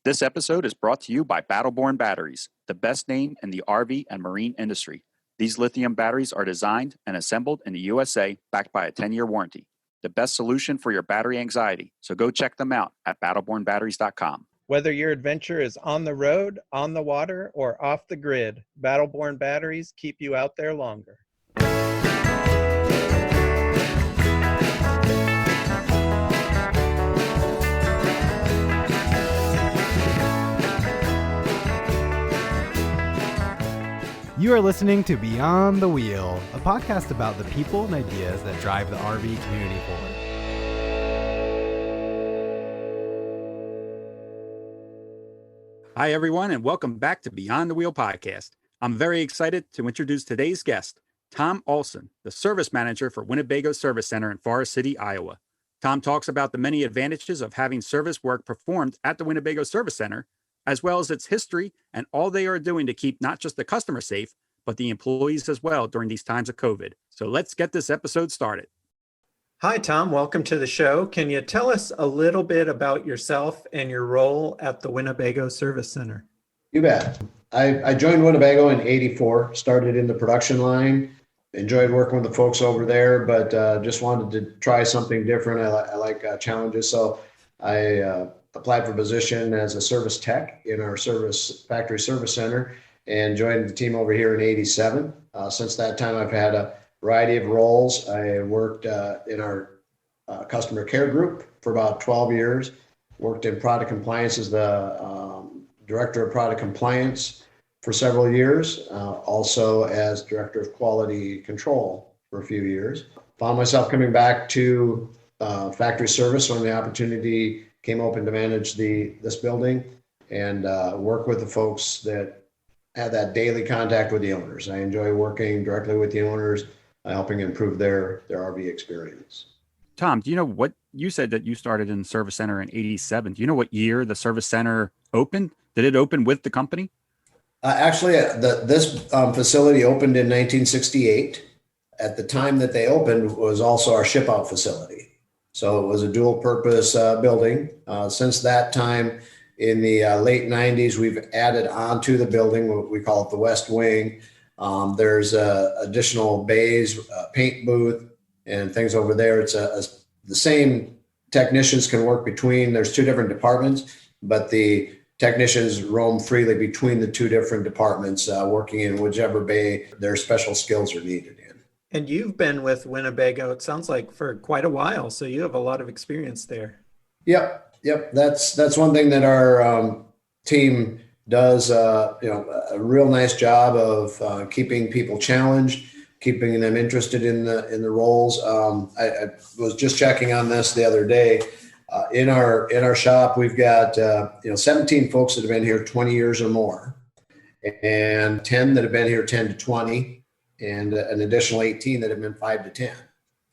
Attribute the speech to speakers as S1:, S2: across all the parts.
S1: This episode is brought to you by Battleborn Batteries, the best name in the RV and marine industry. These lithium batteries are designed and assembled in the USA, backed by a 10-year warranty. The best solution for your battery anxiety, so go check them out at battlebornbatteries.com.
S2: Whether your adventure is on the road, on the water, or off the grid, Battleborn batteries keep you out there longer.
S3: You are listening to Beyond the Wheel, a podcast about the people and ideas that drive the RV community forward.
S4: Hi, everyone, and welcome back to Beyond the Wheel podcast. I'm very excited to introduce today's guest, Tom Olsen, the service manager for Winnebago Service Center in Forest City, Iowa. Tom talks about the many advantages of having service work performed at the Winnebago Service Center, as well as its history and all they are doing to keep not just the customer safe, but the employees as well during these times of COVID. So let's get this episode started.
S2: Hi, Tom. Welcome to the show. Can you tell us a little bit about yourself and your role at the Winnebago Service Center?
S5: You bet. I joined Winnebago in '84, started in the production line, enjoyed working with the folks over there, but just wanted to try something different. I like challenges. So I applied for a position as a service tech in our factory service center and joined the team over here in '87. Since that time, I've had a variety of roles. I worked in our customer care group for about 12 years, worked in product compliance as the director of product compliance for several years, also as director of quality control for a few years. Found myself coming back to factory service when the opportunity came open to manage this building and work with the folks that have that daily contact with the owners. I enjoy working directly with the owners, helping improve their RV experience.
S4: Tom, do you know what you said that you started in the service center in '87? Do you know what year the service center opened? Did it open with the company?
S5: Actually, this facility opened in 1968. At the time that they opened was also our ship out facility. So it was a dual purpose building. Since that time, in the late 90s, we've added on to the building, we call it the West Wing. There's additional bays, paint booth, and things over there. It's the same technicians can work between. There's two different departments, but the technicians roam freely between the two different departments, working in whichever bay their special skills are needed in.
S2: And you've been with Winnebago, it sounds like, for quite a while, so you have a lot of experience there.
S5: Yep. That's one thing that our team does, a real nice job of keeping people challenged, keeping them interested in the roles. I was just checking on this the other day. In our shop, we've got 17 folks that have been here 20 years or more, and 10 that have been here 10 to 20, and an additional 18 that have been 5 to 10.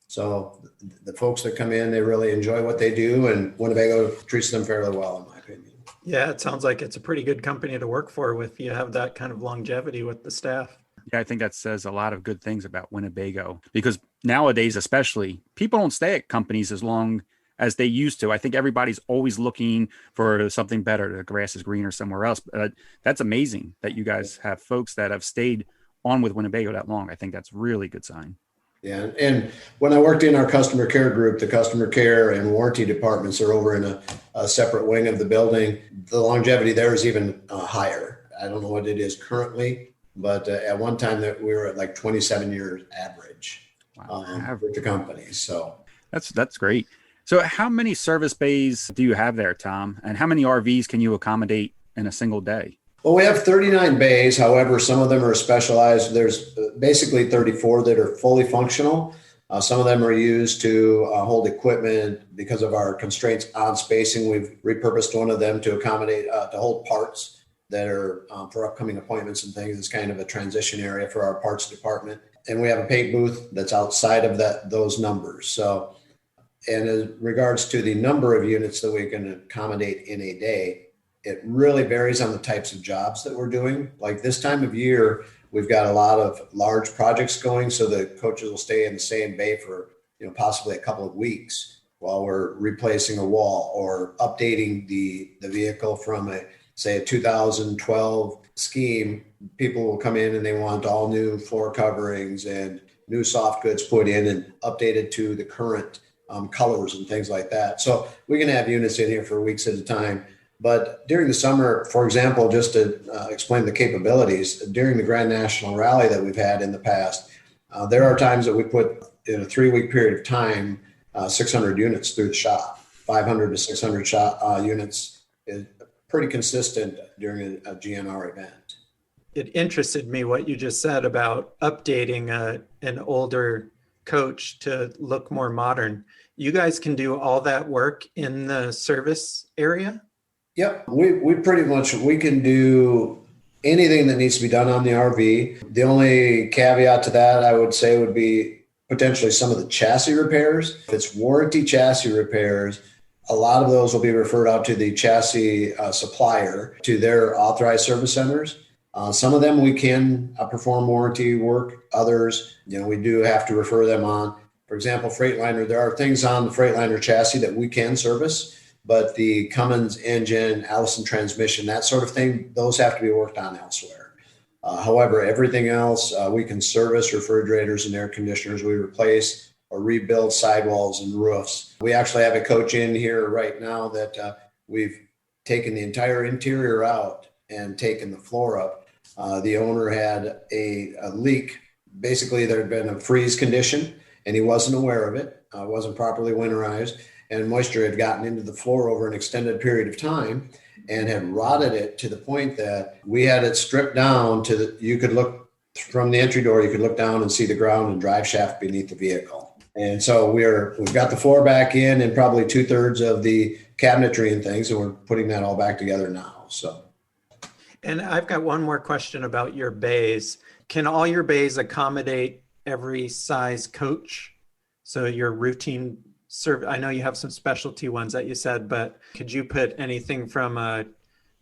S5: So the folks that come in, they really enjoy what they do, and Winnebago treats them fairly well, in my opinion.
S2: Yeah, it sounds like it's a pretty good company to work for if you have that kind of longevity with the staff.
S4: Yeah, I think that says a lot of good things about Winnebago, because nowadays, especially, people don't stay at companies as long as they used to. I think everybody's always looking for something better. The grass is greener somewhere else. That's amazing that you guys have folks that have stayed on with Winnebago that long. I think that's really good sign.
S5: Yeah, and when I worked in our customer care group, the customer care and warranty departments are over in a separate wing of the building. The longevity there is even higher. I don't know what it is currently, but at one time that we were at like 27 years average with the company. So
S4: that's great. So how many service bays do you have there, Tom? And how many RVs can you accommodate in a single day?
S5: Well, we have 39 bays. However, some of them are specialized. There's basically 34 that are fully functional. Some of them are used to hold equipment because of our constraints on spacing. We've repurposed one of them to accommodate, to hold parts that are for upcoming appointments and things. It's kind of a transition area for our parts department. And we have a paint booth that's outside of those numbers. So, and as regards to the number of units that we can accommodate in a day, it really varies on the types of jobs that we're doing. Like this time of year, we've got a lot of large projects going, so the coaches will stay in the same bay for possibly a couple of weeks. while we're replacing a wall or updating the vehicle from a 2012 scheme. People will come in and they want all new floor coverings and new soft goods put in and updated to the current colors and things like that. So we can have units in here for weeks at a time. But during the summer, for example, just to explain the capabilities, during the Grand National Rally that we've had in the past, there are times that we put in a 3-week period of time, 600 units through the shop, 500 to 600 units is pretty consistent during a GNR event.
S2: It interested me what you just said about updating an older coach to look more modern. You guys can do all that work in the service area?
S5: Yep, we pretty much, we can do anything that needs to be done on the RV. The only caveat to that, I would say, would be potentially some of the chassis repairs. If it's warranty chassis repairs, a lot of those will be referred out to the chassis supplier, to their authorized service centers. Some of them we can perform warranty work. Others, we do have to refer them on. For example, Freightliner, there are things on the Freightliner chassis that we can service, but the Cummins engine, Olsen transmission, that sort of thing, those have to be worked on elsewhere. However, everything else, we can service refrigerators and air conditioners. We replace or rebuild sidewalls and roofs. We actually have a coach in here right now that we've taken the entire interior out and taken the floor up. The owner had a leak. Basically, there had been a freeze condition, and he wasn't aware of it. Wasn't properly winterized, and moisture had gotten into the floor over an extended period of time and had rotted it to the point that we had it stripped down you could look from the entry door, you could look down and see the ground and drive shaft beneath the vehicle. And so we've got the floor back in and probably 2/3 of the cabinetry and things, and we're putting that all back together now. So.
S2: And I've got one more question about your bays. Can all your bays accommodate every size coach? So your routine I know you have some specialty ones that you said, but could you put anything from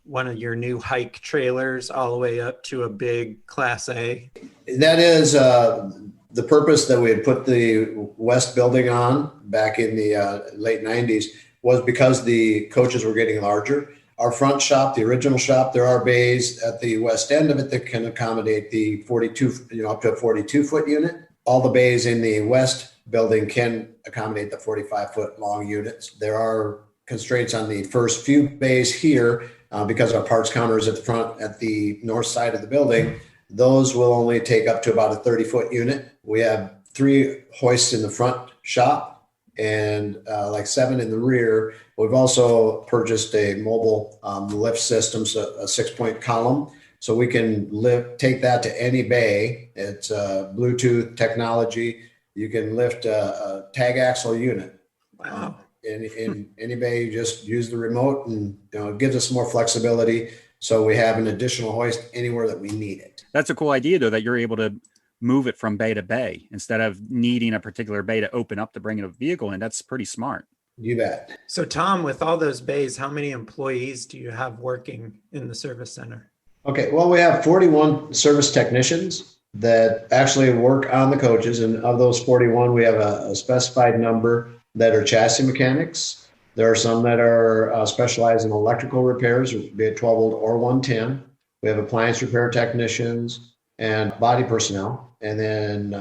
S2: one of your new hike trailers all the way up to a big Class A?
S5: That is the purpose that we had put the West building on back in the late 90s was because the coaches were getting larger. Our front shop, the original shop, there are bays at the west end of it that can accommodate the 42, up to a 42-foot unit. All the bays in the west building can accommodate the 45-foot long units. There are constraints on the first few bays here because our parts counter is at the front at the north side of the building. Those will only take up to about a 30-foot unit. We have 3 hoists in the front shop and 7 in the rear. We've also purchased a mobile lift system, so a 6-point column, so we can take that to any bay. It's Bluetooth technology. You can lift a tag axle unit.
S2: Wow.
S5: In any bay, you just use the remote, and it gives us more flexibility. So we have an additional hoist anywhere that we need it.
S4: That's a cool idea, though, that you're able to move it from bay to bay instead of needing a particular bay to open up to bring a vehicle in. That's pretty smart.
S5: You bet.
S2: So Tom, with all those bays, how many employees do you have working in the service center?
S5: Okay, well, we have 41 service technicians that actually work on the coaches. And of those 41, we have a specified number that are chassis mechanics. There are some that are specialized in electrical repairs, be it 12 volt or 110. We have appliance repair technicians and body personnel. And then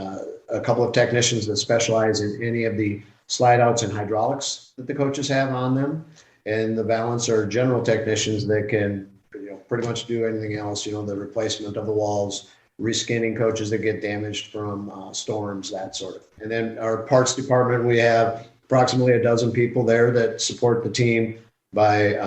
S5: a couple of technicians that specialize in any of the slide outs and hydraulics that the coaches have on them. And the balance are general technicians that can pretty much do anything else, the replacement of the walls, reskinning coaches that get damaged from storms, that sort of. And then our parts department, we have approximately a dozen people there that support the team by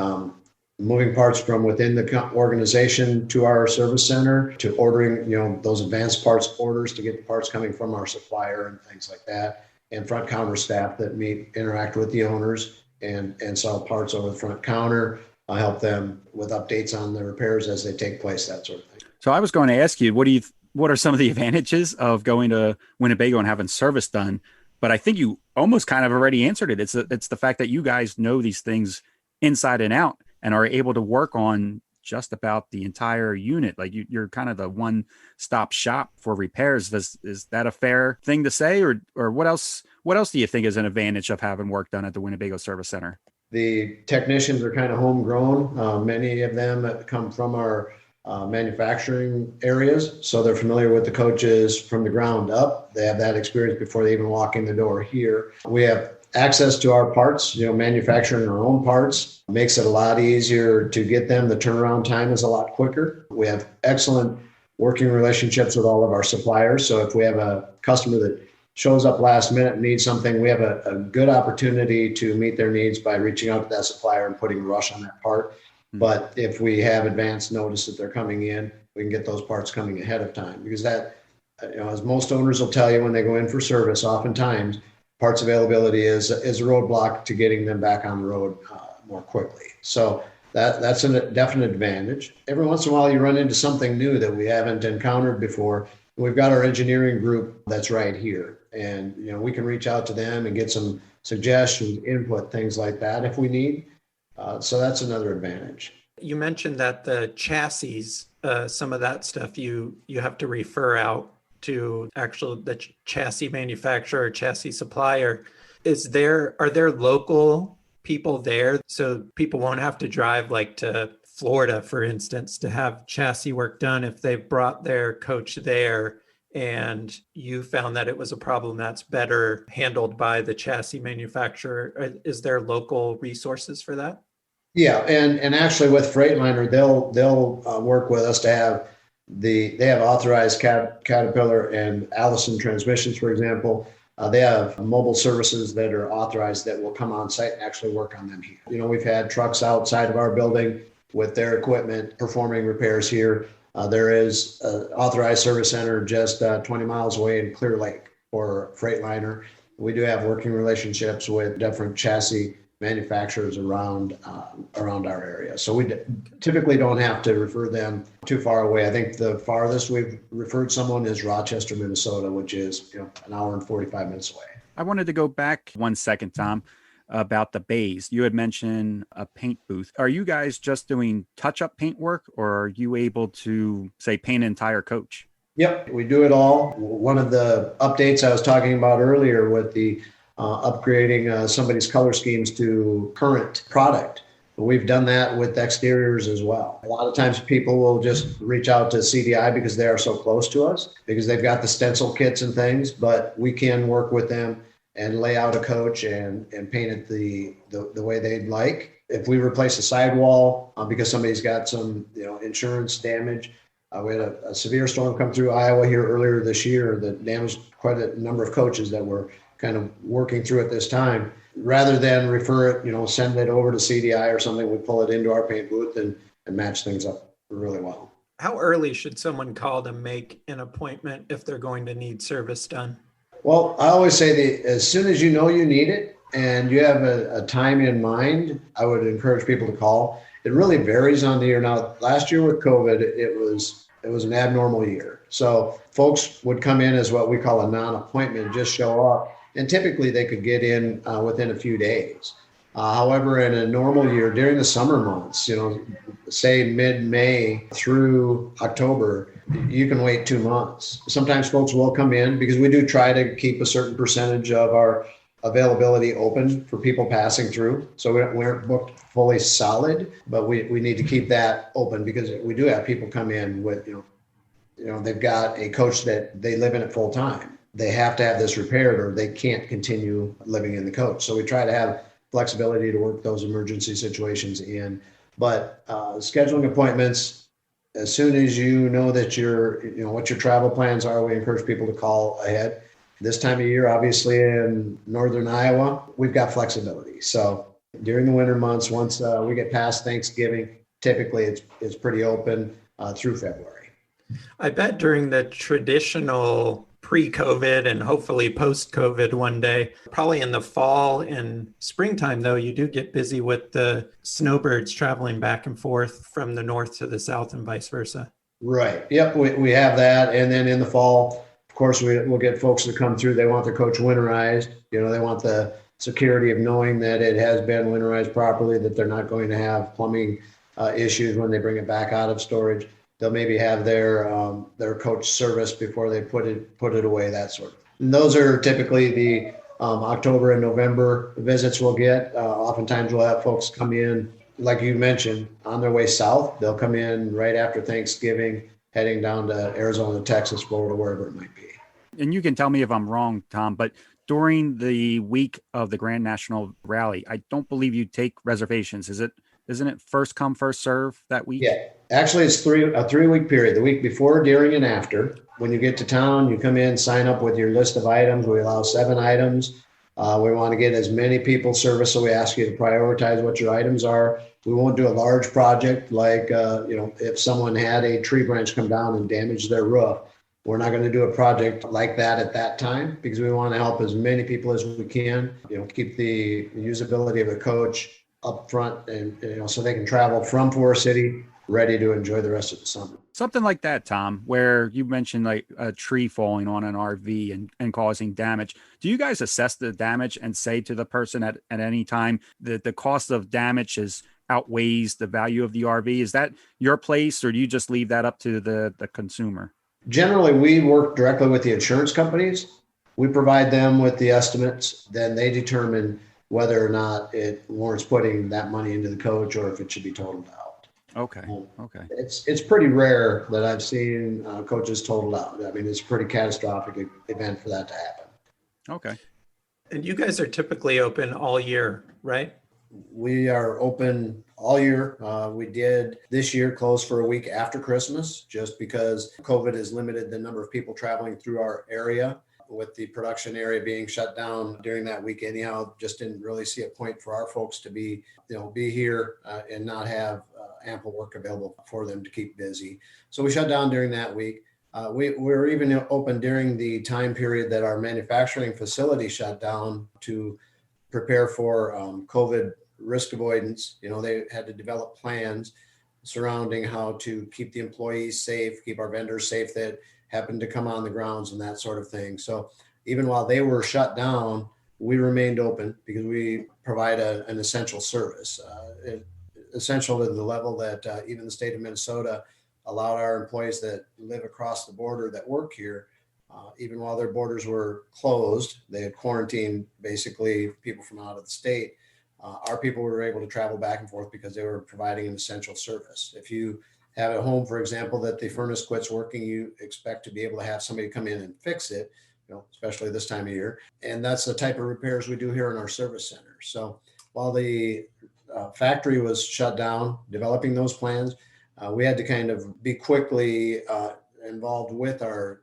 S5: moving parts from within the organization to our service center, to ordering, those advanced parts orders to get the parts coming from our supplier and things like that. And front counter staff that interact with the owners and sell parts over the front counter. I help them with updates on the repairs as they take place, that sort of thing.
S4: So I was going to ask you, what are some of the advantages of going to Winnebago and having service done? But I think you almost kind of already answered it. It's the fact that you guys know these things inside and out and are able to work on just about the entire unit. Like you're kind of the one-stop shop for repairs. Is that a fair thing to say, or what else do you think is an advantage of having work done at the Winnebago Service Center?
S5: The technicians are kind of homegrown. Many of them come from our manufacturing areas, so they're familiar with the coaches from the ground up. They have that experience before they even walk in the door here. We have access to our parts, manufacturing our own parts makes it a lot easier to get them. The turnaround time is a lot quicker. We have excellent working relationships with all of our suppliers. So if we have a customer that shows up last minute and needs something, we have a good opportunity to meet their needs by reaching out to that supplier and putting a rush on that part. But if we have advance notice that they're coming in, we can get those parts coming ahead of time, because that, as most owners will tell you when they go in for service, oftentimes parts availability is a roadblock to getting them back on the road more quickly. So that's a definite advantage. Every once in a while you run into something new that we haven't encountered before. We've got our engineering group that's right here, and we can reach out to them and get some suggestions, input, things like that if we need. So that's another advantage.
S2: You mentioned that the chassis, some of that stuff you have to refer out to the chassis manufacturer, chassis supplier. Are there local people there, so people won't have to drive like to Florida, for instance, to have chassis work done if they've brought their coach there and you found that it was a problem that's better handled by the chassis manufacturer? Is there local resources for that?
S5: Yeah, and actually with Freightliner, they'll work with us to have they have authorized Caterpillar and Olsen transmissions, for example. They have mobile services that are authorized that will come on site and actually work on them here. We've had trucks outside of our building with their equipment performing repairs here. There is an authorized service center just 20 miles away in Clear Lake for Freightliner. We do have working relationships with different chassis manufacturers around our area. So we typically don't have to refer them too far away. I think the farthest we've referred someone is Rochester, Minnesota, which is an hour and 45 minutes away.
S4: I wanted to go back 1 second, Tom, about the bays. You had mentioned a paint booth. Are you guys just doing touch-up paint work, or are you able to, say, paint an entire coach?
S5: Yep, we do it all. One of the updates I was talking about earlier with the upgrading somebody's color schemes to current product. We've done that with exteriors as well. A lot of times people will just reach out to CDI because they are so close to us, because they've got the stencil kits and things, but we can work with them and lay out a coach and paint it the way they'd like. If we replace a sidewall because somebody's got some insurance damage, we had a severe storm come through Iowa here earlier this year that damaged quite a number of coaches that were kind of working through at this time. Rather than refer it, send it over to CDI or something, we pull it into our paint booth and match things up really well.
S2: How early should someone call to make an appointment if they're going to need service done?
S5: Well, I always say that as soon as you know you need it and you have a time in mind, I would encourage people to call. It really varies on the year. Now, last year with COVID, it was an abnormal year. So folks would come in as what we call a non-appointment, just show up. And typically they could get in within a few days. However, in a normal year, during the summer months, say mid-May through October, you can wait 2 months. Sometimes folks will come in because we do try to keep a certain percentage of our availability open for people passing through. So we aren't booked fully solid, but we need to keep that open because we do have people come in with, they've got a coach that they live in it full time. They have to have this repaired or they can't continue living in the coach. So we try to have flexibility to work those emergency situations in. But scheduling appointments, as soon as you know that what your travel plans are, we encourage people to call ahead. This time of year, obviously in northern Iowa, we've got flexibility. So during the winter months, once we get past Thanksgiving, typically it's pretty open through February.
S2: I bet during the traditional pre-COVID and hopefully post-COVID one day, probably in the fall and springtime, though, you do get busy with the snowbirds traveling back and forth from the north to the south and vice versa.
S5: Right. Yep. We have that. And then in the fall, of course, we'll get folks to come through. They want their coach winterized. They want the security of knowing that it has been winterized properly, that they're not going to have plumbing issues when they bring it back out of storage. They'll maybe have their coach service before they put it away, that sort of. And those are typically the October and November visits we'll get. Oftentimes we'll have folks come in, like you mentioned, on their way south. They'll come in right after Thanksgiving, heading down to Arizona, Texas, Florida, wherever it might be.
S4: And you can tell me if I'm wrong, Tom, but during the week of the Grand National Rally, I don't believe you take reservations. Isn't it first come, first serve that week?
S5: Yeah, actually it's a 3-week period, the week before, during, and after. When you get to town, you come in, sign up with your list of items. We allow 7 items. We want to get as many people serviced, so we ask you to prioritize what your items are. We won't do a large project like, if someone had a tree branch come down and damage their roof. We're not going to do a project like that at that time because we want to help as many people as we can, keep the usability of the coach up front and, so they can travel from Forest City ready to enjoy the rest of the summer.
S4: Something like that, Tom, where you mentioned like a tree falling on an RV and causing damage. Do you guys assess the damage and say to the person at any time that the cost of damage outweighs the value of the RV? Is that your place, or do you just leave that up to the consumer?
S5: Generally, we work directly with the insurance companies. We provide them with the estimates. Then they determine whether or not it warrants putting that money into the coach or if it should be totaled out.
S4: Okay.
S5: It's pretty rare that I've seen coaches totaled out. I mean, it's a pretty catastrophic event for that to happen.
S4: Okay.
S2: And you guys are typically open all year, right?
S5: We are open all year. We did this year close for a week after Christmas, just because COVID has limited the number of people traveling through our area. With the production area being shut down during that week anyhow, just didn't really see a point for our folks to be here and not have ample work available for them to keep busy. So we shut down during that week. We were even open during the time period that our manufacturing facility shut down to prepare for COVID risk avoidance. They had to develop plans surrounding how to keep the employees safe, keep our vendors safe that happened to come on the grounds and that sort of thing. So even while they were shut down, we remained open because we provide an essential service, essential to the level that even the state of Minnesota allowed our employees that live across the border that work here, even while their borders were closed, they had quarantined basically people from out of the state. Our people were able to travel back and forth because they were providing an essential service. If you have a home, for example, that the furnace quits working, you expect to be able to have somebody come in and fix it, especially this time of year. And that's the type of repairs we do here in our service center. So while the factory was shut down, developing those plans, we had to kind of be quickly involved with our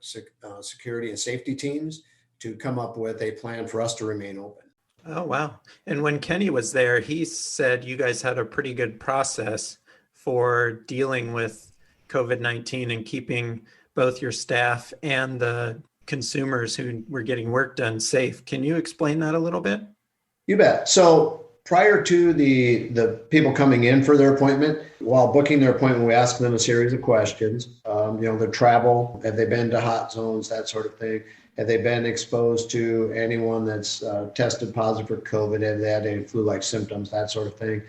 S5: security and safety teams to come up with a plan for us to remain open.
S2: Oh, wow. And when Kenny was there, he said you guys had a pretty good process for dealing with COVID-19 and keeping both your staff and the consumers who were getting work done safe. Can you explain that a little bit?
S5: You bet. So prior to the people coming in for their appointment, while booking their appointment, we ask them a series of questions. Their travel, have they been to hot zones, that sort of thing? Have they been exposed to anyone that's tested positive for COVID? Have they had any flu-like symptoms, that sort of thing?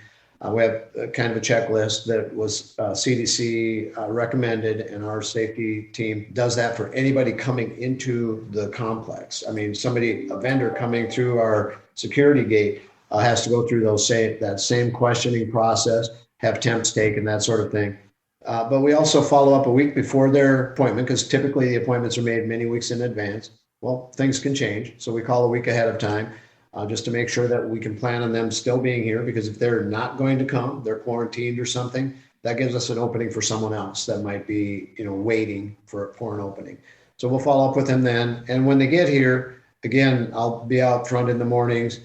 S5: We have kind of a checklist that was CDC recommended, and our safety team does that for anybody coming into the complex. I mean, a vendor coming through our security gate has to go through that same questioning process, have temps taken, that sort of thing. But we also follow up a week before their appointment, because typically the appointments are made many weeks in advance. Well, things can change, so we call a week ahead of time. Just to make sure that we can plan on them still being here, because if they're not going to come, they're quarantined or something, that gives us an opening for someone else that might be, waiting for an opening. So we'll follow up with them then. And when they get here, again, I'll be out front in the mornings,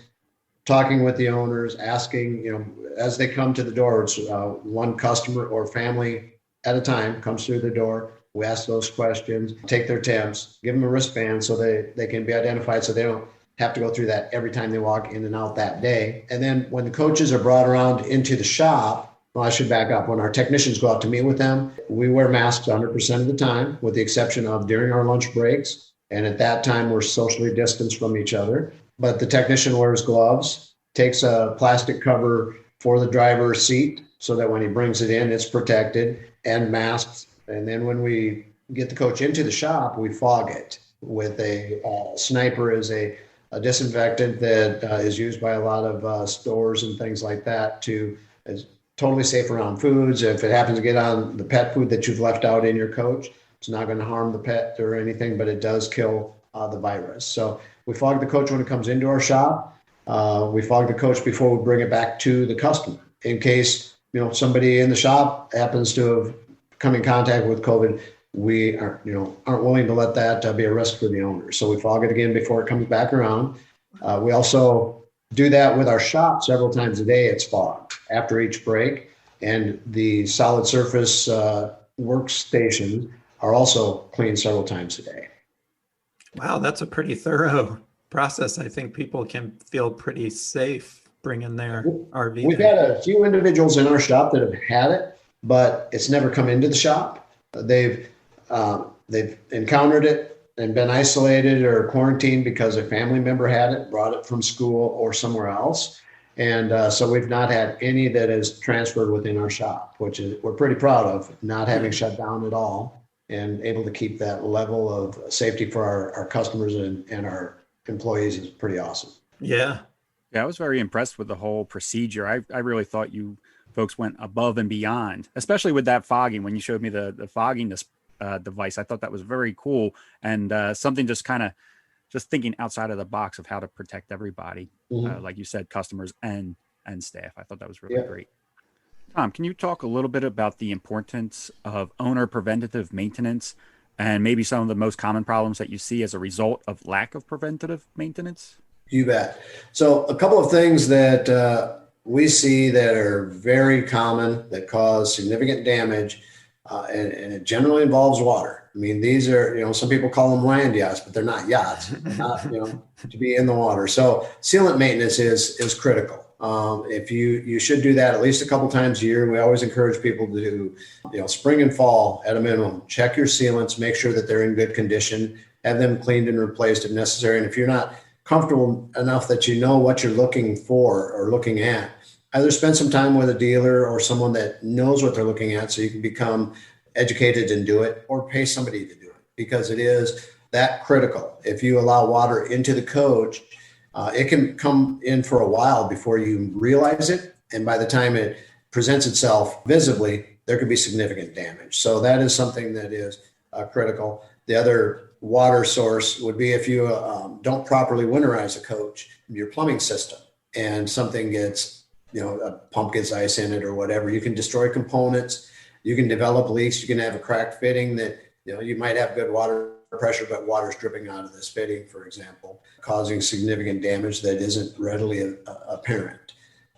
S5: talking with the owners, asking, as they come to the door, it's one customer or family at a time comes through the door. We ask those questions, take their temps, give them a wristband so they can be identified, so they don't have to go through that every time they walk in and out that day. And then when the coaches are brought around into the shop, well, I should back up. When our technicians go out to meet with them, we wear masks 100% of the time, with the exception of during our lunch breaks. And at that time, we're socially distanced from each other. But the technician wears gloves, takes a plastic cover for the driver's seat so that when he brings it in, it's protected and masked. And then when we get the coach into the shop, we fog it with a Sniper is a disinfectant that is used by a lot of stores and things like that is totally safe around foods. If it happens to get on the pet food that you've left out in your coach, it's not going to harm the pet or anything, but it does kill the virus. So we fog the coach when it comes into our shop. We fog the coach before we bring it back to the customer in case, somebody in the shop happens to have come in contact with COVID. We aren't willing to let that be a risk for the owner. So we fog it again before it comes back around. We also do that with our shop several times a day. It's fogged after each break, and the solid surface workstations are also cleaned several times a day.
S2: Wow, that's a pretty thorough process. I think people can feel pretty safe bringing their RV.
S5: We've had a few individuals in our shop that have had it, but it's never come into the shop. They've encountered it and been isolated or quarantined because a family member had it, brought it from school or somewhere else. And so we've not had any that has transferred within our shop, which we're pretty proud of, not having shut down at all and able to keep that level of safety for our customers and our employees is pretty awesome.
S2: Yeah.
S4: Yeah, I was very impressed with the whole procedure. I really thought you folks went above and beyond, especially with that fogging. When you showed me the fogging device, I thought that was very cool and something just thinking outside of the box of how to protect everybody, like you said, customers and staff. I thought that was really great. Tom, can you talk a little bit about the importance of owner preventative maintenance and maybe some of the most common problems that you see as a result of lack of preventative maintenance?
S5: You bet. So a couple of things that we see that are very common that cause significant damage, and it generally involves water. I mean, these are, some people call them land yachts, but they're not yachts. They're not, to be in the water. So sealant maintenance is critical. If you should do that at least a couple times a year. We always encourage people to do, spring and fall at a minimum. Check your sealants, make sure that they're in good condition, have them cleaned and replaced if necessary. And if you're not comfortable enough that you know what you're looking for or looking at, either spend some time with a dealer or someone that knows what they're looking at so you can become educated and do it, or pay somebody to do it, because it is that critical. If you allow water into the coach, it can come in for a while before you realize it. And by the time it presents itself visibly, there could be significant damage. So that is something that is critical. The other water source would be if you don't properly winterize a coach, your plumbing system, and something gets, a pump gets ice in it or whatever, you can destroy components. You can develop leaks. You can have a cracked fitting that, you might have good water pressure, but water's dripping out of this fitting, for example, causing significant damage that isn't readily apparent.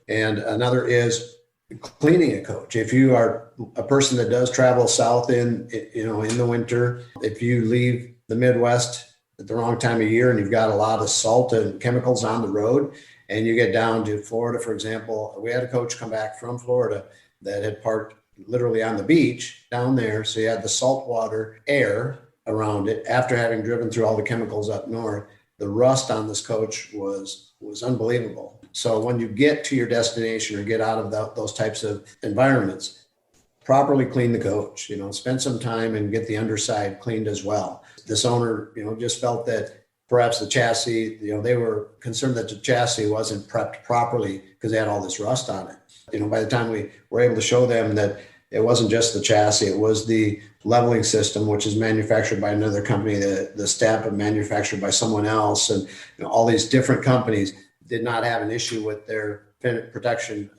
S5: And another is cleaning a coach. If you are a person that does travel south in the winter, if you leave the Midwest at the wrong time of year and you've got a lot of salt and chemicals on the road, and you get down to Florida, for example, we had a coach come back from Florida that had parked literally on the beach down there. So you had the saltwater air around it after having driven through all the chemicals up north. The rust on this coach was unbelievable. So when you get to your destination or get out of those types of environments, properly clean the coach, spend some time and get the underside cleaned as well. This owner, just felt that perhaps the chassis, they were concerned that the chassis wasn't prepped properly because they had all this rust on it. By the time we were able to show them that it wasn't just the chassis, it was the leveling system, which is manufactured by another company, the step and manufactured by someone else. And all these different companies did not have an issue with their protection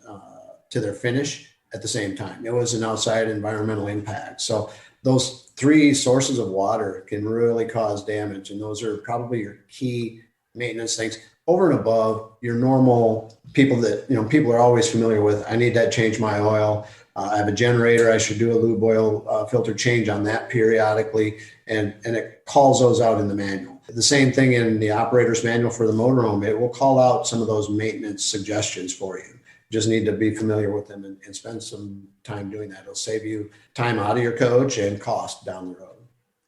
S5: to their finish at the same time. It was an outside environmental impact. So those three sources of water can really cause damage. And those are probably your key maintenance things over and above your normal people that, people are always familiar with. I need to change my oil. I have a generator. I should do a lube oil filter change on that periodically. And it calls those out in the manual. The same thing in the operator's manual for the motorhome. It will call out some of those maintenance suggestions for you. You just need to be familiar with them and spend some time doing that. It'll save you time out of your coach and cost down the road.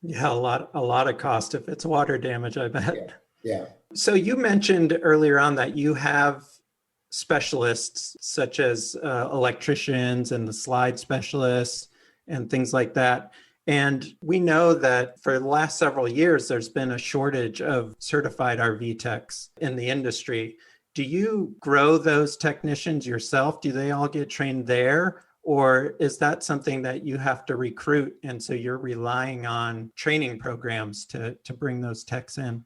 S2: Yeah, a lot of cost if it's water damage, I bet.
S5: Yeah.
S2: So you mentioned earlier on that you have specialists such as electricians and the slide specialists and things like that. And we know that for the last several years, there's been a shortage of certified RV techs in the industry. Do you grow those technicians yourself? Do they all get trained there? Or is that something that you have to recruit? And so you're relying on training programs to bring those techs in?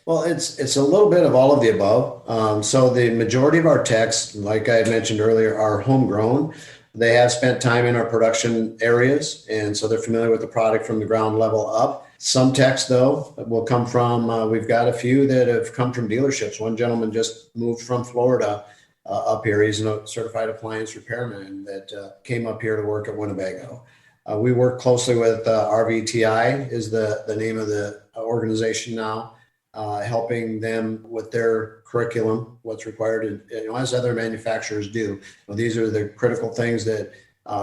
S5: Well, it's a little bit of all of the above. So the majority of our techs, like I had mentioned earlier, are homegrown. They have spent time in our production areas, and so they're familiar with the product from the ground level up. Some techs, though, will come from, we've got a few that have come from dealerships. One gentleman just moved from Florida up here. He's a certified appliance repairman that came up here to work at Winnebago. We work closely with RVTI is the name of the organization now. Helping them with their curriculum, what's required, and as other manufacturers do. Well, these are the critical things that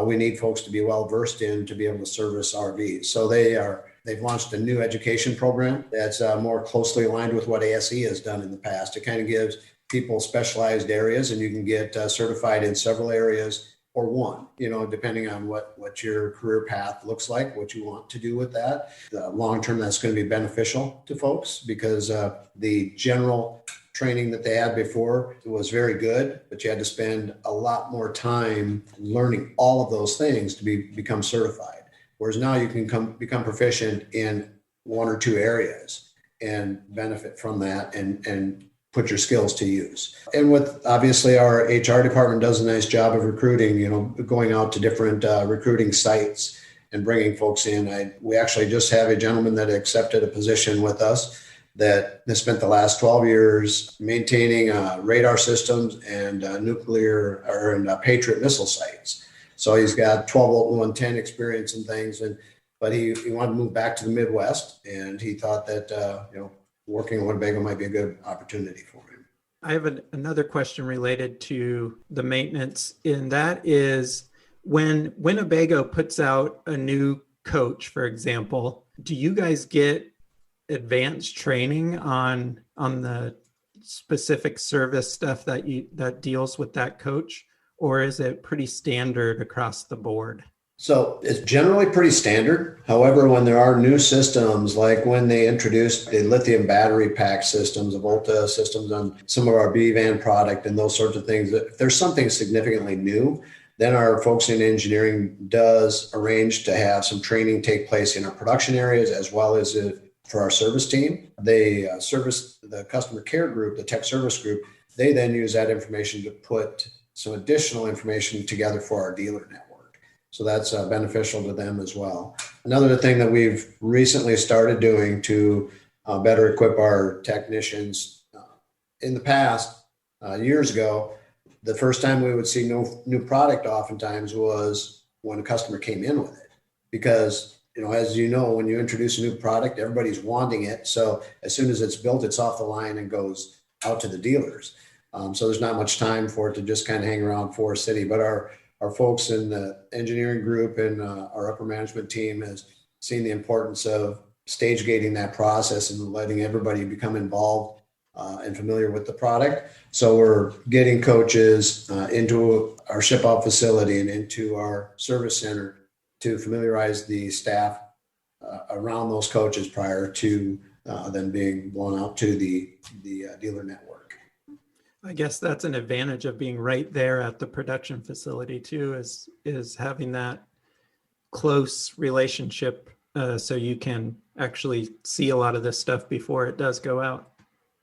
S5: we need folks to be well versed in to be able to service RVs. So they've launched a new education program that's more closely aligned with what ASE has done in the past. It kind of gives people specialized areas, and you can get certified in several areas or one, depending on what your career path looks like, what you want to do with that. Long term, that's going to be beneficial to folks because the general training that they had before was very good, but you had to spend a lot more time learning all of those things to become certified. Whereas now you can become proficient in one or two areas and benefit from that and put your skills to use. And with obviously our HR department does a nice job of recruiting, going out to different recruiting sites and bringing folks in. We actually just have a gentleman that accepted a position with us that has spent the last 12 years maintaining radar systems and nuclear and Patriot missile sites. So he's got 12 volt and 110 experience and things, but he wanted to move back to the Midwest, and he thought that working in Winnebago might be a good opportunity for him.
S2: I have another question related to the maintenance, and that is when Winnebago puts out a new coach, for example, do you guys get advanced training on the specific service stuff that deals with that coach, or is it pretty standard across the board?
S5: So it's generally pretty standard. However, when there are new systems, like when they introduced the lithium battery pack systems, the Volta systems on some of our B-Van product and those sorts of things, if there's something significantly new, then our folks in engineering does arrange to have some training take place in our production areas as well as for our service team. They service the customer care group, the tech service group. They then use that information to put some additional information together for our dealer network. So that's beneficial to them as well. Another thing that we've recently started doing to better equip our technicians, in the past, years ago, the first time we would see no new product oftentimes was when a customer came in with it. Because, as you know, when you introduce a new product, everybody's wanting it. So as soon as it's built, it's off the line and goes out to the dealers. So there's not much time for it to just kind of hang around Forest City. But our folks in the engineering group and our upper management team has seen the importance of stage gating that process and letting everybody become involved and familiar with the product. So we're getting coaches into our ship out facility and into our service center to familiarize the staff around those coaches prior to them being blown out to the dealer network.
S2: I guess that's an advantage of being right there at the production facility too, is having that close relationship so you can actually see a lot of this stuff before it does go out.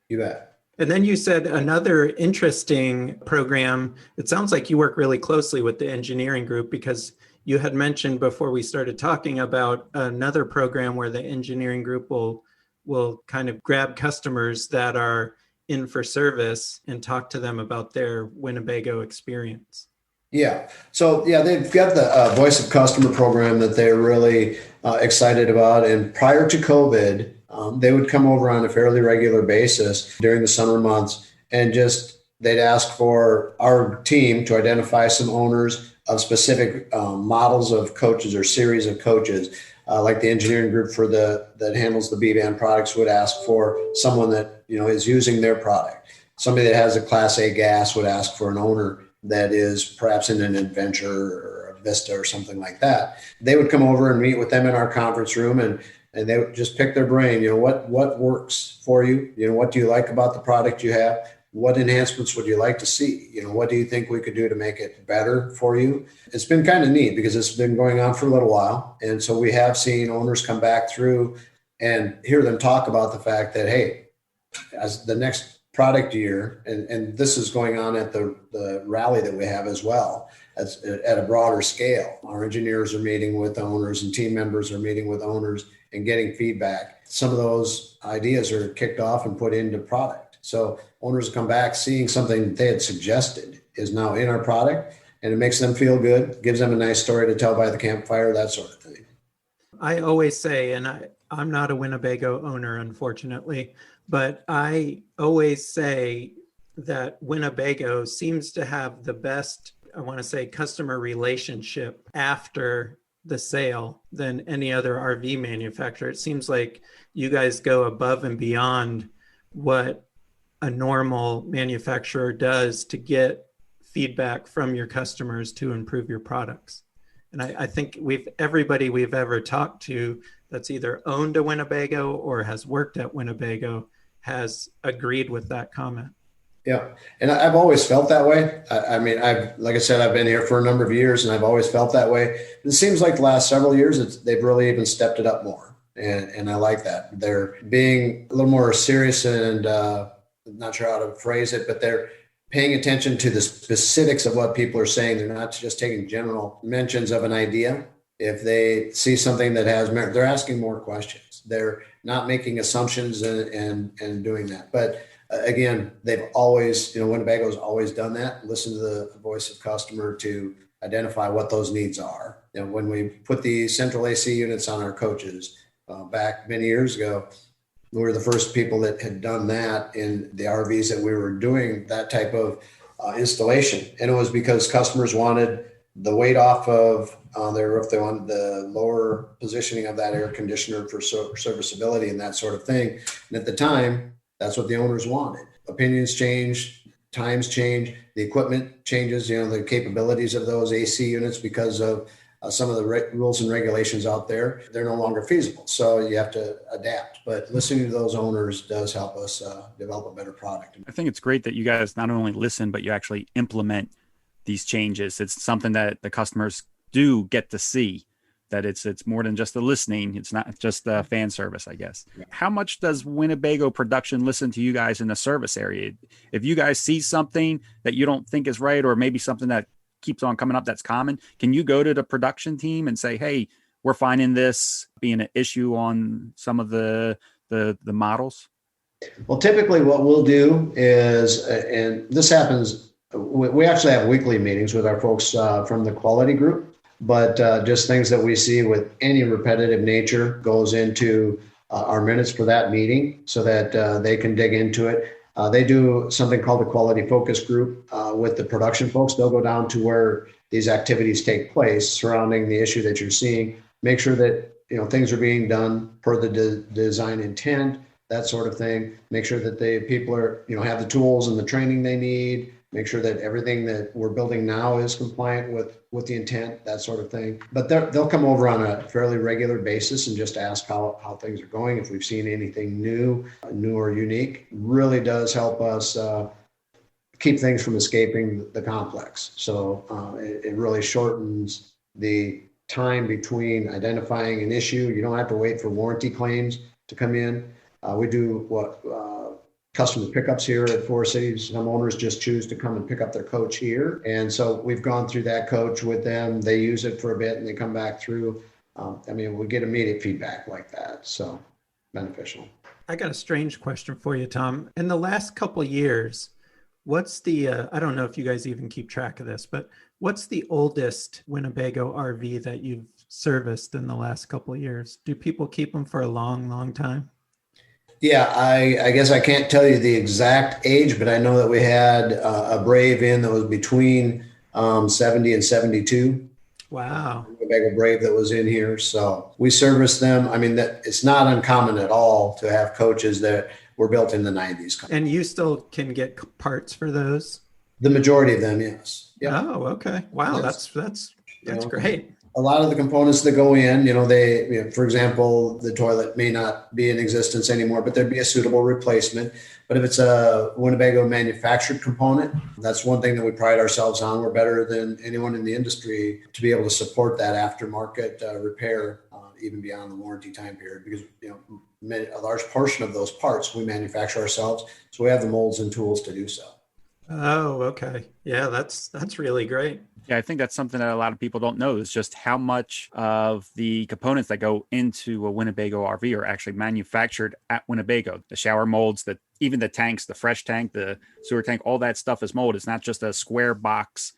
S5: You bet.
S2: And then you said another interesting program. It sounds like you work really closely with the engineering group, because you had mentioned before we started talking about another program where the engineering group will kind of grab customers that are in for service and talk to them about their Winnebago experience.
S5: Yeah. So they've got the Voice of Customer program that they're really excited about. And prior to COVID, they would come over on a fairly regular basis during the summer months and they'd ask for our team to identify some owners of specific models of coaches or series of coaches. Like the engineering group that handles the B-Van products would ask for someone that is using their product. somebody that has a Class A gas would ask for an owner that is perhaps in an Adventure or a Vista or something like that. They would come over and meet with them in our conference room, and they would just pick their brain. What works for you? What do you like about the product you have? What enhancements would you like to see? What do you think we could do to make it better for you? It's been kind of neat because it's been going on for a little while. And so we have seen owners come back through and hear them talk about the fact that, hey, as the next product year, and this is going on at the rally that we have as well, at a broader scale. Our engineers are meeting with owners and team members are meeting with owners and getting feedback. Some of those ideas are kicked off and put into product. So owners come back seeing something that they had suggested is now in our product, and it makes them feel good, gives them a nice story to tell by the campfire, that sort of thing.
S2: I always say, and I'm not a Winnebago owner, unfortunately, but I always say that Winnebago seems to have the best, I want to say, customer relationship after the sale than any other RV manufacturer. It seems like you guys go above and beyond what a normal manufacturer does to get feedback from your customers to improve your products. And I think everybody we've ever talked to that's either owned a Winnebago or has worked at Winnebago has agreed with that comment.
S5: Yeah. And I've always felt that way. Like I said, I've been here for a number of years and I've always felt that way. It seems like the last several years, they've really even stepped it up more. And I like that. They're being a little more serious and not sure how to phrase it, but they're paying attention to the specifics of what people are saying. They're not just taking general mentions of an idea. If they see something that has merit, they're asking more questions. They're not making assumptions and doing that. But again, they've always, Winnebago's always done that. Listen to the voice of customer to identify what those needs are. When we put the central AC units on our coaches back many years ago, we were the first people that had done that in the RVs that we were doing that type of installation. And it was because customers wanted the weight off of their roof. They wanted the lower positioning of that air conditioner for serviceability and that sort of thing. And at the time, that's what the owners wanted. Opinions change, times change, the equipment changes, the capabilities of those AC units because of some of the rules and regulations out there, they're no longer feasible. So you have to adapt. But listening to those owners does help us develop a better product.
S4: I think it's great that you guys not only listen, but you actually implement these changes. It's something that the customers do get to see, that it's more than just the listening. It's not just the fan service, I guess. Yeah. How much does Winnebago production listen to you guys in the service area? If you guys see something that you don't think is right, or maybe something that keeps on coming up that's common, can you go to the production team and say, hey, we're finding this being an issue on some of the models?
S5: Well, typically what we'll do is, and this happens, we actually have weekly meetings with our folks from the quality group, but just things that we see with any repetitive nature goes into our minutes for that meeting so that they can dig into it. They do something called the quality focus group with the production folks. They'll go down to where these activities take place surrounding the issue that you're seeing, make sure that things are being done per the design intent, that sort of thing. Make sure that the people are have the tools and the training they need. Make sure that everything that we're building now is compliant with the intent, that sort of thing. But they'll come over on a fairly regular basis and just ask how things are going. If we've seen anything new or unique, really does help us keep things from escaping the complex. So it really shortens the time between identifying an issue. You don't have to wait for warranty claims to come in. We do customer pickups here at Forest City. Some owners just choose to come and pick up their coach here. And so we've gone through that coach with them. They use it for a bit and they come back through. We get immediate feedback like that. So beneficial.
S2: I got a strange question for you, Tom. In the last couple of years, what's the, I don't know if you guys even keep track of this, but what's the oldest Winnebago RV that you've serviced in the last couple of years? Do people keep them for a long, long time?
S5: Yeah, I guess I can't tell you the exact age, but I know that we had a Brave in that was between 70 and 72.
S2: Wow.
S5: Winnebago Brave that was in here. So we service them. That it's not uncommon at all to have coaches that were built in the 90s.
S2: And you still can get parts for those?
S5: The majority of them, yes. Yep.
S2: Oh, okay. Wow,
S5: Yes.
S2: that's
S5: You know,
S2: great.
S5: a lot of the components that go in, for example, the toilet may not be in existence anymore, but there'd be a suitable replacement. But if it's a Winnebago manufactured component, that's one thing that we pride ourselves on. We're better than anyone in the industry to be able to support that aftermarket repair, even beyond the warranty time period, because a large portion of those parts we manufacture ourselves, so we have the molds and tools to do so.
S2: Oh, okay. Yeah, that's really great.
S4: Yeah, I think that's something that a lot of people don't know is just how much of the components that go into a Winnebago RV are actually manufactured at Winnebago. The shower molds, even the tanks, the fresh tank, the sewer tank, all that stuff is molded. It's not just a square box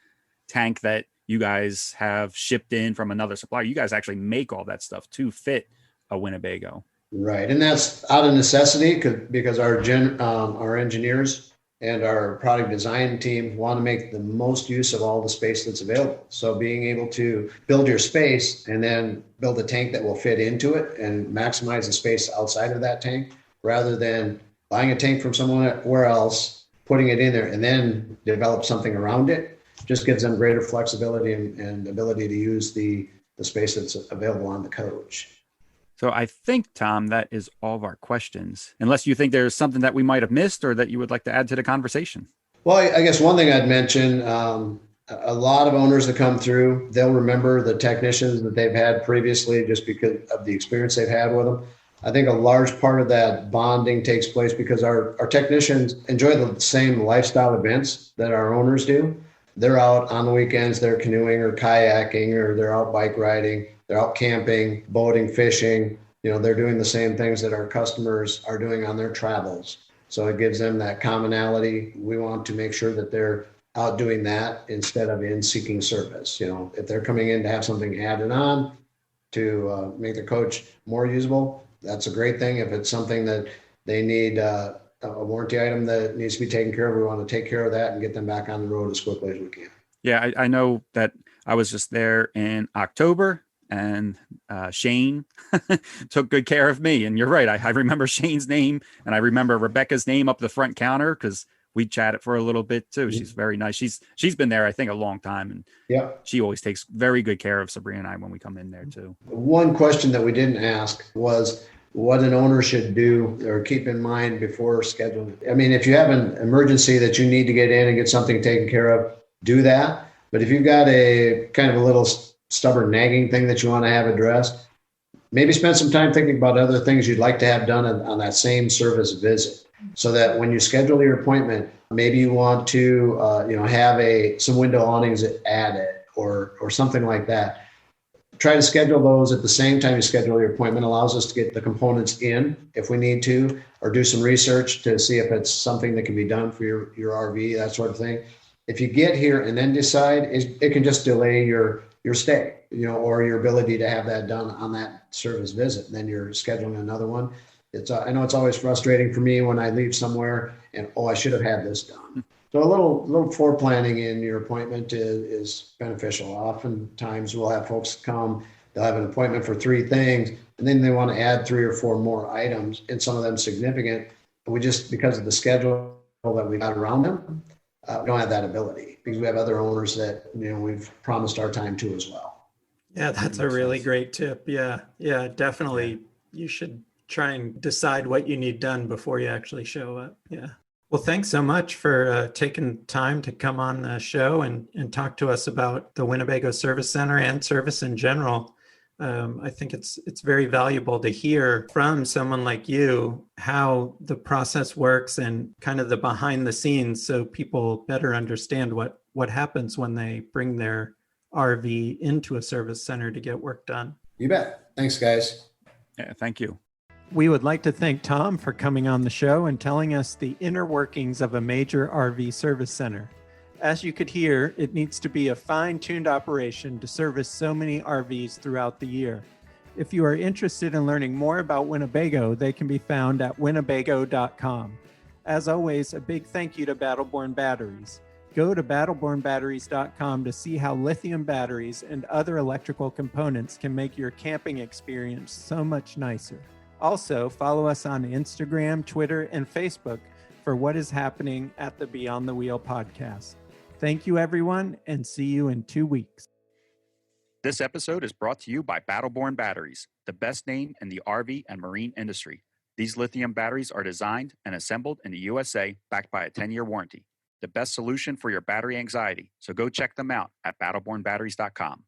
S4: tank that you guys have shipped in from another supplier. You guys actually make all that stuff to fit a Winnebago.
S5: Right, and that's out of necessity because our engineers and our product design team want to make the most use of all the space that's available. So being able to build your space and then build a tank that will fit into it and maximize the space outside of that tank, rather than buying a tank from somewhere else, putting it in there, and then develop something around it, just gives them greater flexibility and ability to use the space that's available on the coach.
S4: So I think, Tom, that is all of our questions, unless you think there's something that we might have missed or that you would like to add to the conversation.
S5: Well, I guess one thing I'd mention, a lot of owners that come through, they'll remember the technicians that they've had previously just because of the experience they've had with them. I think a large part of that bonding takes place because our technicians enjoy the same lifestyle events that our owners do. They're out on the weekends, they're canoeing or kayaking, or they're out bike riding. They're out camping, boating, fishing. They're doing the same things that our customers are doing on their travels. So it gives them that commonality. We want to make sure that they're out doing that instead of in seeking service. If they're coming in to have something added on to make the coach more usable, that's a great thing. If it's something that they need a warranty item that needs to be taken care of, we want to take care of that and get them back on the road as quickly as we can.
S4: Yeah, I know that I was just there in October. And Shane took good care of me. And you're right. I remember Shane's name, and I remember Rebecca's name up the front counter because we chatted for a little bit too. She's very nice. She's been there, I think, a long time. And she always takes very good care of Sabrina and I when we come in there too.
S5: One question that we didn't ask was what an owner should do or keep in mind before scheduling. I mean, if you have an emergency that you need to get in and get something taken care of, do that. But if you've got a kind of a little stubborn nagging thing that you want to have addressed, maybe spend some time thinking about other things you'd like to have done on that same service visit, so that when you schedule your appointment, maybe you want to have some window awnings added or something like that. Try to schedule those at the same time you schedule your appointment. Allows us to get the components in if we need to, or do some research to see if it's something that can be done for your RV, that sort of thing. If you get here and then decide, it can just delay your stay, or your ability to have that done on that service visit. And then you're scheduling another one. I know it's always frustrating for me when I leave somewhere and, I should have had this done. So a little foreplanning in your appointment is beneficial. Oftentimes we'll have folks come, they'll have an appointment for 3 things, and then they want to add 3 or 4 more items, and some of them significant. But we just, because of the schedule that we got around them, don't have that ability because we have other owners that we've promised our time to as well.
S2: Yeah, that's a really great tip. Yeah, definitely. You should try and decide what you need done before you actually show up. Yeah. Well, thanks so much for taking time to come on the show and talk to us about the Winnebago Service Center and service in general. I think it's very valuable to hear from someone like you how the process works and kind of the behind the scenes, so people better understand what happens when they bring their RV into a service center to get work done.
S5: You bet. Thanks, guys.
S4: Yeah, thank you.
S2: We would like to thank Tom for coming on the show and telling us the inner workings of a major RV service center. As you could hear, it needs to be a fine-tuned operation to service so many RVs throughout the year. If you are interested in learning more about Winnebago, they can be found at winnebago.com. As always, a big thank you to Battleborn Batteries. Go to battlebornbatteries.com to see how lithium batteries and other electrical components can make your camping experience so much nicer. Also, follow us on Instagram, Twitter, and Facebook for what is happening at the Beyond the Wheel podcast. Thank you, everyone, and see you in 2 weeks.
S1: This episode is brought to you by Battleborn Batteries, the best name in the RV and marine industry. These lithium batteries are designed and assembled in the USA, backed by a 10-year warranty. The best solution for your battery anxiety. So go check them out at battlebornbatteries.com.